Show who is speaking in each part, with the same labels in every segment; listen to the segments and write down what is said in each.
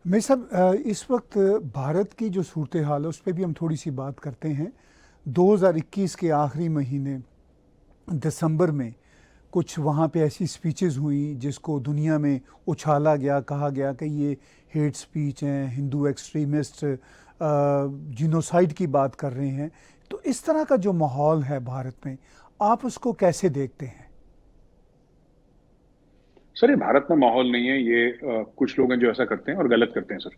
Speaker 1: मैं सब इस वक्त भारत की जो सूरत हाल है उस पर भी हम थोड़ी सी बात करते हैं। 2021 के आखिरी महीने दिसंबर में कुछ वहाँ पे ऐसी स्पीचेस हुई जिसको दुनिया में उछाला गया, कहा गया कि ये हेट स्पीच हैं, हिंदू एक्सट्रीमिस्ट जिनोसाइड की बात कर रहे हैं। तो इस तरह का जो माहौल है भारत में, आप उसको कैसे देखते हैं?
Speaker 2: सर ये भारत में माहौल नहीं है। ये कुछ लोग हैं जो ऐसा करते हैं और गलत करते हैं सर।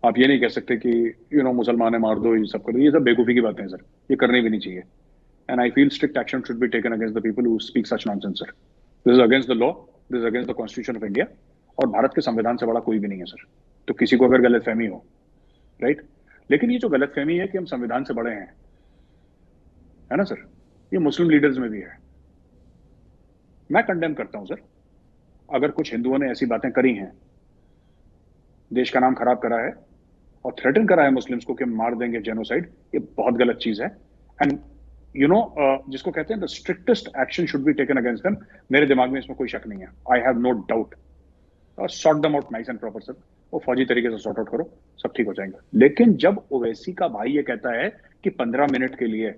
Speaker 2: आप ये नहीं कह सकते कि मुसलमान है मार दो, ये सब कर दो। ये सब बेवकूफी की बातें हैं सर। ये करनी भी नहीं चाहिए। And I feel strict action should be taken against the people who speak such nonsense sir. This is against the law, this is against the constitution of India. और भारत के संविधान से बड़ा कोई भी नहीं है सर। तो किसी को अगर गलतफहमी हो, राइट। लेकिन ये जो गलतफहमी है कि हम संविधान से बड़े हैं, है ना सर, ये मुस्लिम लीडर्स में भी है। मैं कंडेम करता हूं सर। अगर कुछ हिंदुओं ने ऐसी बातें करी हैं, देश का नाम खराब करा है और थ्रेटन करा है मुस्लिम्स को कि हम मार देंगे, जेनोसाइड, ये बहुत गलत चीज है। एंड जिसको कहते हैं the strictest action should be taken against them. मेरे दिमाग में इसमें कोई शक नहीं है। I have no doubt. Sort them out nice and proper sir. वो फौजी तरीके से सॉर्ट आउट करो, सब ठीक हो जाएगा। लेकिन जब ओवैसी का भाई ये कहता है कि 15 मिनट के लिए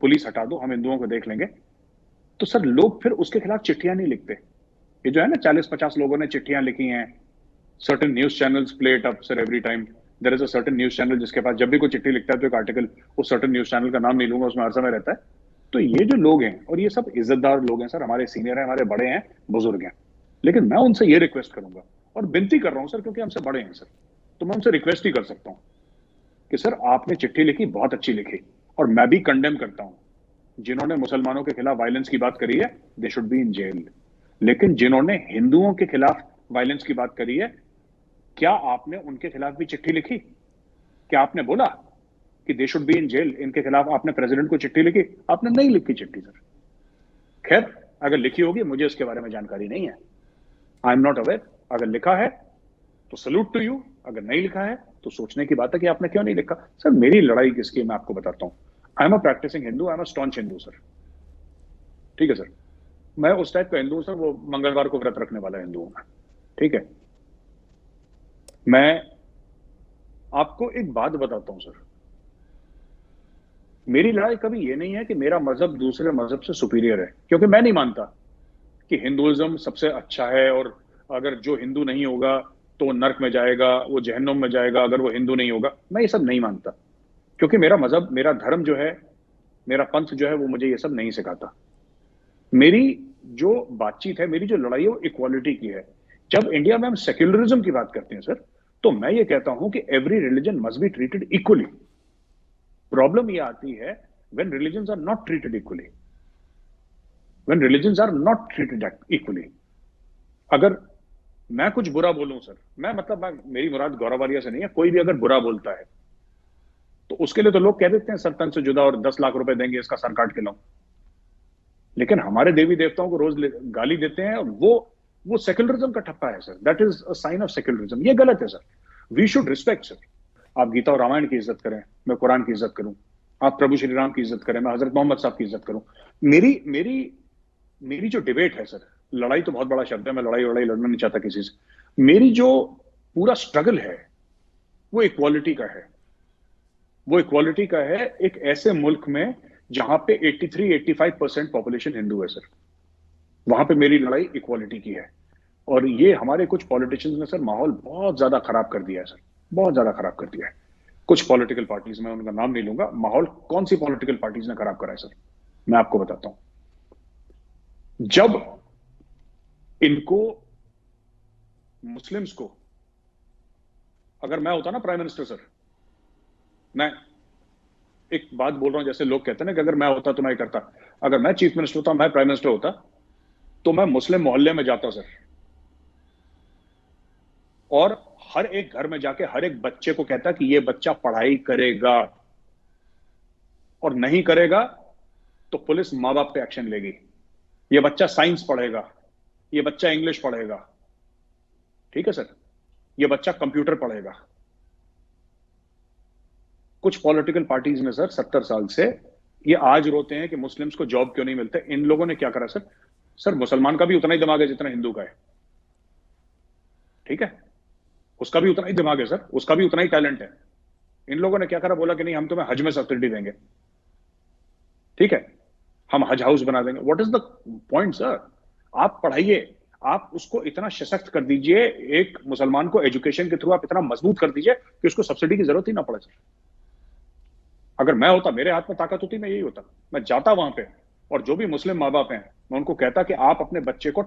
Speaker 2: पुलिस हटा दो, हम हिंदुओं को देख लेंगे, तो सर लोग फिर उसके खिलाफ चिट्ठियां नहीं लिखते। ये जो है ना, 40-50 लोगों ने चिट्ठियां लिखी हैं। Certain news channels play it up sir every time. There is a certain news channel जिसके पास जब भी कोई चिट्ठी लिखता है तो एक आर्टिकल, उस सर्टेन न्यूज चैनल का नाम नहीं लूंगा, उसमें हर समय रहता है। तो ये जो लोग हैं, और ये सब इज्जतदार लोग हैं सर, हमारे सीनियर हैं, हमारे बड़े हैं, बुजुर्ग हैं। लेकिन मैं उनसे ये रिक्वेस्ट करूंगा और विनती कर रहा हूं सर, क्योंकि हमसे बड़े हैं सर, तो मैं उनसे रिक्वेस्ट ही कर सकता हूं कि सर आपने चिट्ठी लिखी, बहुत अच्छी लिखी, और मैं भी कंडेम करता हूं। जिन्होंने मुसलमानों के खिलाफ वायलेंस की बात करी है, they should be in jail. लेकिन जिन्होंने हिंदुओं के खिलाफ वायलेंस की बात करी है, क्या आपने उनके खिलाफ भी चिट्ठी लिखी? क्या आपने बोला कि they should be in jail? इनके खिलाफ आपने प्रेसिडेंट को चिट्ठी लिखी? आपने नहीं लिखी चिट्ठी सर। खैर, अगर लिखी होगी मुझे इसके बारे में जानकारी नहीं है। I am not aware. अगर लिखा है तो सल्यूट टू यू। अगर नहीं लिखा है तो सोचने की बात है कि आपने क्यों नहीं लिखा। सर मेरी लड़ाई किसकी है मैं आपको बताता हूं। I am a practising Hindu, I am a staunch Hindu sir. ठीक है सर। मैं उस टाइप का हिंदू हूं सर, वो मंगलवार को व्रत रखने वाला हिंदू हूं मैं। ठीक है। मैं आपको एक बात बताता हूं सर। मेरी लड़ाई कभी ये नहीं है कि मेरा मजहब दूसरे मजहब से सुपीरियर है, क्योंकि मैं नहीं मानता कि हिंदुइज्म सबसे अच्छा है, और अगर जो हिंदू नहीं होगा तो वो नर्क में जाएगा, वो जहन्नुम में जाएगा अगर वो हिंदू नहीं होगा। मैं ये सब नहीं मानता, क्योंकि मेरा मजहब, मेरा धर्म जो है, मेरा पंथ जो है, वो मुझे ये सब नहीं सिखाता। मेरी जो बातचीत है, मेरी जो लड़ाई है, वो इक्वालिटी की है। जब इंडिया में हम सेक्युलरिज्म की बात करते हैं सर, तो मैं ये कहता हूं कि every religion must be treated equally. Problem ये आती है when religions are not treated equally, when religions are not treated equally. अगर मैं कुछ बुरा बोलूं सर, मेरी मुराद गौरवालिया से नहीं है, कोई भी अगर बुरा बोलता है तो उसके लिए तो लोग कह देते हैं सर तन से जुदा, और 10 लाख रुपए देंगे इसका सर काट के लाऊं। लेकिन हमारे देवी देवताओं को रोज गाली देते हैं, और वो सेक्युलरिज्म का ठप्पा है sir. That is a sign of secularism. ये गलत है sir. We should respect sir. आप गीता और रामायण की इज्जत करें, मैं कुरान की इज्जत करूं। आप प्रभु श्री राम की इज्जत करें, मैं हजरत मोहम्मद साहब की इज्जत करूं। मेरी मेरी मेरी जो डिबेट है सर, लड़ाई तो बहुत बड़ा शब्द है, मैं लड़ाई लड़ाई लड़ना नहीं चाहता किसी से। मेरी जो पूरा स्ट्रगल है वो इक्वालिटी का है। वो इक्वालिटी का है एक ऐसे मुल्क में जहां पे 83-85% पॉपुलेशन हिंदू है सर। वहां पे मेरी लड़ाई इक्वालिटी की है। और ये हमारे कुछ पॉलिटिशियंस ने सर माहौल बहुत ज्यादा खराब कर दिया है सर, बहुत ज्यादा खराब कर दिया है। कुछ पॉलिटिकल पार्टीज, में उनका नाम नहीं लूंगा, माहौल कौन सी पॉलिटिकल पार्टीज ने खराब करा है सर, मैं आपको बताता हूं। जब इनको, मुस्लिम्स को, अगर मैं होता ना प्राइम मिनिस्टर सर, मैं एक बात बोल रहा हूं, जैसे लोग कहते हैं ना कि अगर मैं होता तो मैं करता। अगर मैं चीफ मिनिस्टर होता, मैं प्राइम मिनिस्टर होता, तो मैं मुस्लिम मोहल्ले में जाता सर, और हर एक घर में जाके हर एक बच्चे को कहता कि ये बच्चा पढ़ाई करेगा, और नहीं करेगा तो पुलिस मां बाप पे एक्शन लेगी। ये बच्चा साइंस पढ़ेगा, ये बच्चा इंग्लिश पढ़ेगा, ठीक है सर, ये बच्चा कंप्यूटर पढ़ेगा। कुछ पॉलिटिकल पार्टीज में सर 70 साल से ये आज रोते हैं कि मुस्लिम्स को जॉब क्यों नहीं मिलते। इन लोगों ने क्या करा सर? सर मुसलमान का भी उतना ही दिमाग है जितना हिंदू का है, ठीक है। उसका भी उतना ही दिमाग है सर, उसका भी उतना ही टैलेंट है। इन लोगों ने क्या करा, बोला कि नहीं हम तुम्हें हज में सब्सिडी देंगे, ठीक है, हम हज हाउस बना देंगे। What is the point sir? आप पढ़ाइए, आप उसको इतना सशक्त कर दीजिए, एक मुसलमान को एजुकेशन के थ्रू आप इतना मजबूत कर दीजिए कि उसको सब्सिडी की जरूरत ही ना पड़े सर। अगर मैं होता, मेरे हाथ में ताकत होती, मैं यही होता, मैं जाता वहां पे और जो भी मुस्लिम माँ बाप हैं मैं उनको कहता कि आप अपने बच्चे को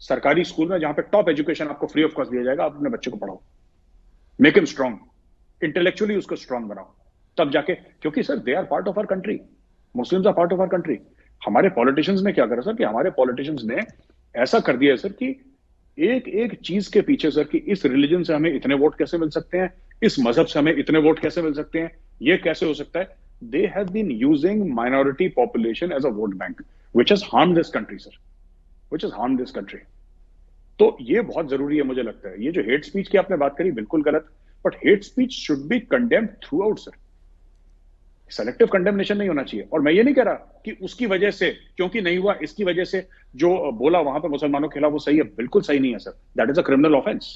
Speaker 2: सरकारी स्कूल में जहां पे टॉप एजुकेशन आपको फ्री ऑफ कॉस्ट दिया जाएगा, आप अपने बच्चे को पढ़ाओ, मेक हिम स्ट्रांग, इंटेलेक्चुअली उसको स्ट्रांग बनाओ, तब जाके, क्योंकि sir they are part of our country, Muslims are part of our country. हमारे पॉलिटिशियंस ने क्या करा सर कि हमारे पॉलिटिशियंस ने ऐसा कर दिया है सर कि एक एक चीज के पीछे सर कि इस रिलीजन से हमें इतने वोट कैसे मिल सकते हैं, इस मजहब से हमें इतने वोट कैसे मिल सकते हैं, ये कैसे हो सकता है। They have been using minority population as a vote bank, which has harm this country sir, which has harm this country. तो ये बहुत जरूरी है मुझे लगता है। ये जो हेट स्पीच की आपने बात करी बिल्कुल गलत, but hate speech should be condemned through out sir, selective condemnation नहीं होना चाहिए। और मैं ये नहीं कह रहा कि उसकी वजह से, क्योंकि नहीं हुआ इसकी वजह से जो बोला वहां पर मुसलमानों के खिलाफ वो सही है, बिल्कुल सही नहीं है sir. That is a criminal offence,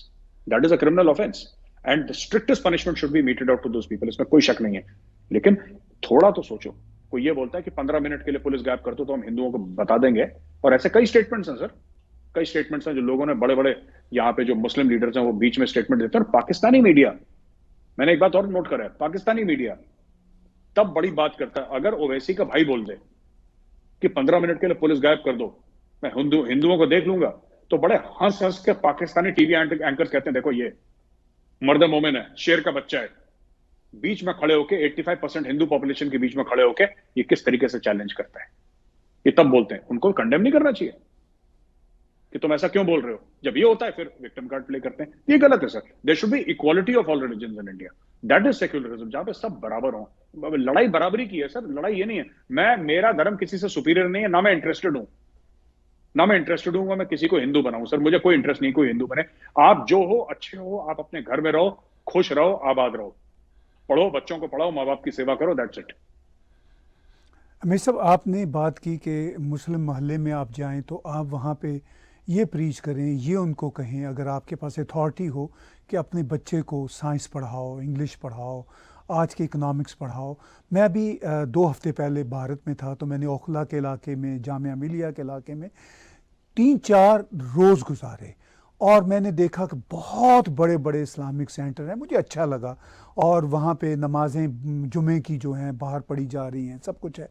Speaker 2: that is a criminal offence and the strictest punishment should be meted out to those people, इसमें कोई शक नहीं है। लेकिन थोड़ा तो सोचो, कोई ये बोलता है कि 15 मिनट के लिए पुलिस गायब कर दो तो हम हिंदुओं को बता देंगे, और ऐसे कई स्टेटमेंट्स हैं सर, कई स्टेटमेंट्स हैं जो लोगों ने, बड़े बड़े यहाँ पे जो मुस्लिम लीडर्स हैं वो बीच में स्टेटमेंट देते हैं। और पाकिस्तानी मीडिया, मैंने एक बात और नोट करा है, पाकिस्तानी मीडिया तब बड़ी बात करता है अगर ओवैसी का भाई बोल दे कि 15 मिनट के लिए पुलिस गायब कर दो, मैं हिंदुओं को देख लूंगा, तो बड़े हंस हंस के पाकिस्तानी टीवी एंकर्स कहते हैं देखो ये मर्द मोमिन है, शेर का बच्चा है, बीच में खड़े होके 85% हिंदू पॉपुलेशन के बीच में खड़े होके ये किस तरीके से चैलेंज करता है, ये तब बोलते हैं। उनको कंडेम नहीं करना चाहिए कि तुम ऐसा क्यों बोल रहे हो, जब ये होता है फिर विक्टिम कार्ड प्ले करते हैं। ये गलत है sir. There should be equality of all religions in India, that is secularism, जहां पे सब बराबर हो। लड़ाई बराबरी की है सर, लड़ाई ये नहीं है मैं, मेरा धर्म किसी से सुपीरियर नहीं है, ना मैं इंटरेस्टेड हूं, ना मैं इंटरेस्टेड हूं मैं किसी को हिंदू बनाऊं सर, मुझे कोई इंटरेस्ट नहीं कोई हिंदू बने। आप जो हो अच्छे हो, आप अपने घर में रहो, खुश रहो, आबाद रहो, पढ़ो, बच्चों को पढ़ाओ, माँ बाप की सेवा करो, दैट्स इट।
Speaker 1: अमीर साहब, आपने बात की कि मुस्लिम मोहल्ले में आप जाएं तो आप वहाँ पे ये प्रीच करें, ये उनको कहें, अगर आपके पास अथॉरिटी हो कि अपने बच्चे को साइंस पढ़ाओ, इंग्लिश पढ़ाओ, आज के इकोनॉमिक्स पढ़ाओ। मैं अभी 2 हफ्ते पहले भारत में था, तो मैंने ओखला के इलाके में, जामिया मिलिया के इलाके में 3-4 रोज़ गुजारे और मैंने देखा कि बहुत बड़े बड़े इस्लामिक सेंटर हैं, मुझे अच्छा लगा। और वहाँ पे नमाज़ें जुमे की जो हैं बाहर पढ़ी जा रही हैं, सब कुछ है।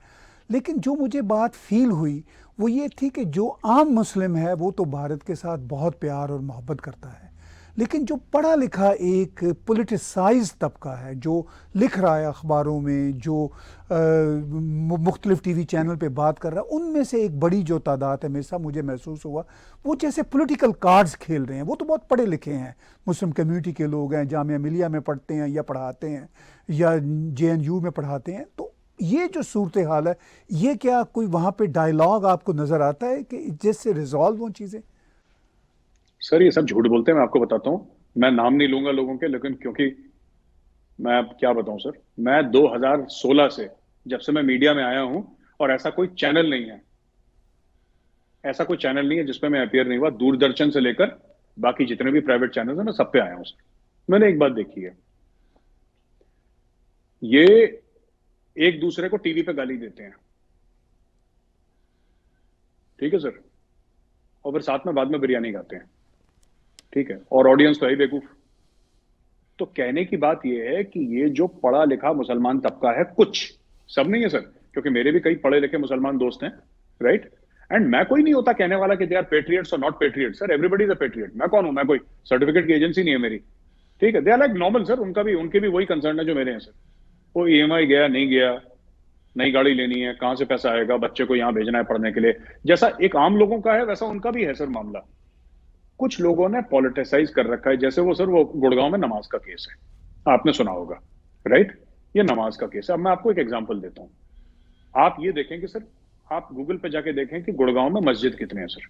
Speaker 1: लेकिन जो मुझे बात फील हुई वो ये थी कि जो आम मुस्लिम है वो तो भारत के साथ बहुत प्यार और मोहब्बत करता है, लेकिन जो पढ़ा लिखा एक पोलिटिसाइज तबका है, जो लिख रहा है अखबारों में, जो मुख्तलिफ टीवी चैनल पे बात कर रहा है, उनमें से एक बड़ी जो तादाद है, मेरे साथ मुझे महसूस हुआ वो जैसे पॉलिटिकल कार्ड्स खेल रहे हैं। वो तो बहुत पढ़े लिखे हैं, मुस्लिम कम्युनिटी के लोग हैं, जामिया मिलिया में पढ़ते हैं या पढ़ाते हैं या JNU में पढ़ाते हैं। तो ये जो सूरत हाल है, ये क्या कोई वहाँ पे डायलॉग आपको नज़र आता है कि जिससे रिजॉल्व हो चीज़ें?
Speaker 2: सर ये सब झूठ बोलते हैं, मैं आपको बताता हूँ, मैं नाम नहीं लूंगा लोगों के, लेकिन क्योंकि मैं अब क्या बताऊं सर, मैं 2016 से, जब से मैं मीडिया में आया हूं, और ऐसा कोई चैनल नहीं है, ऐसा कोई चैनल नहीं है जिसपे मैं अपियर नहीं हुआ, दूरदर्शन से लेकर बाकी जितने भी प्राइवेट चैनल हैं मैं सब पे आया हूं सर। मैंने एक बात देखी है, ये एक दूसरे को टीवी पे गाली देते हैं, ठीक है सर, और फिर साथ में बाद में बिरयानी खाते हैं, ठीक है, और ऑडियंस तो है ही बेवकूफ। तो कहने की बात यह है कि ये जो पढ़ा लिखा मुसलमान तबका है, कुछ, सब नहीं है सर, क्योंकि मेरे भी कई पढ़े लिखे मुसलमान दोस्त हैं, राइट, एंड मैं कोई नहीं होता कहने वाला कि दे आर पेट्रियट्स और not patriots, sir everybody is a patriot. मैं कौन हूं, मैं कोई सर्टिफिकेट की एजेंसी नहीं है मेरी, ठीक है, they are like normal sir, उनका भी, उनके भी वही कंसर्न है जो मेरे हैं सर। वो EMI गया नहीं गया, नई गाड़ी लेनी है, कहां से पैसा आएगा, बच्चे को यहां भेजना है पढ़ने के लिए, जैसा एक आम लोगों का है वैसा उनका भी है सर मामला। कुछ लोगों ने पॉलिटिसाइज कर रखा है, जैसे वो सर वो गुड़गांव में नमाज का केस है, आपने सुना होगा, राइट, ये नमाज का केस है। अब मैं आपको एक एग्जांपल देता हूं, आप ये देखें कि सर, आप गूगल पे जाके देखें कि गुड़गांव में मस्जिद कितने हैं sir,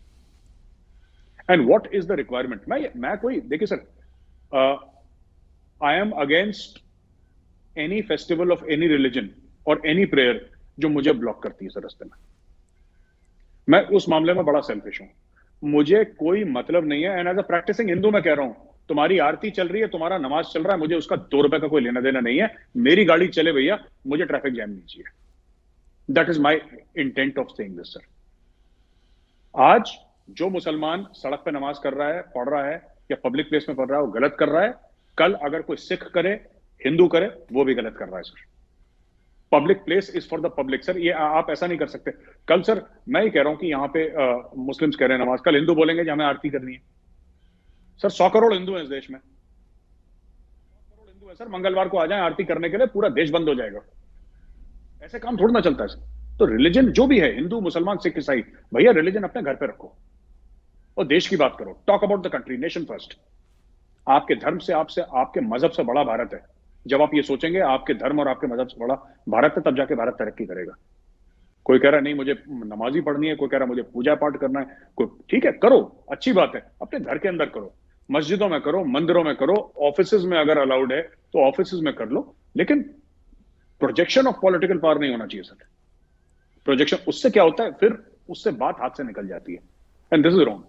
Speaker 2: and what is the requirement. मैं कोई, देखिए sir, I am against any festival of any religion और एनी प्रेयर जो मुझे ब्लॉक करती है सर रास्ते में, मैं उस मामले में बड़ा सेल्फिश हूं, मुझे कोई मतलब नहीं है। And as a practising Hindu मैं कह रहा हूं, तुम्हारी आरती चल रही है, तुम्हारा नमाज चल रहा है, मुझे उसका 2 रुपए का कोई लेना देना नहीं है। मेरी गाड़ी चले भैया, मुझे ट्रैफिक जैम नहीं चाहिए। That is my intent of saying this sir. आज जो मुसलमान सड़क पे नमाज कर रहा है, पढ़ रहा है, या पब्लिक प्लेस में पढ़ रहा है, वो गलत कर रहा है। कल अगर कोई सिख करे, हिंदू करे, वो भी गलत कर रहा है sir. Public place is for the public sir. ये आप ऐसा नहीं कर सकते। कल सर मैं ही कह रहा हूं कि यहाँ पे मुस्लिम्स कह रहे हैं नमाज, कल हिंदू बोलेंगे कि हमें आरती करनी है। सर 100 करोड़ हिंदू हैं इस देश में, 100 करोड़ हिंदू है सर। मंगलवार को आ जाए आरती करने के लिए, पूरा देश बंद हो जाएगा। ऐसे काम थोड़ा ना चलता है सर। तो रिलीजन जो भी है, हिंदू मुसलमान सिख ईसाई, भैया रिलीजन अपने घर पे रखो और देश की बात करो। Talk about the country, nation first. आपके धर्म से, आपसे, आपके मजहब से बड़ा भारत है। जब आप ये सोचेंगे आपके धर्म और आपके मजहब से बड़ा भारत है, तब जाके भारत तरक्की करेगा। कोई कह रहा है नहीं मुझे नमाज ही पढ़नी है, कोई कह रहा है मुझे पूजा पाठ करना है, कोई ठीक है करो, अच्छी बात है, अपने घर के अंदर करो, मस्जिदों में करो, मंदिरों में करो, ऑफिसेज में अगर अलाउड है तो ऑफिसेज में कर लो। लेकिन प्रोजेक्शन ऑफ पॉलिटिकल पावर नहीं होना चाहिए सर। प्रोजेक्शन, उससे क्या होता है फिर, उससे बात हाथ से निकल जाती है, एंड दिस इज रॉन्ग।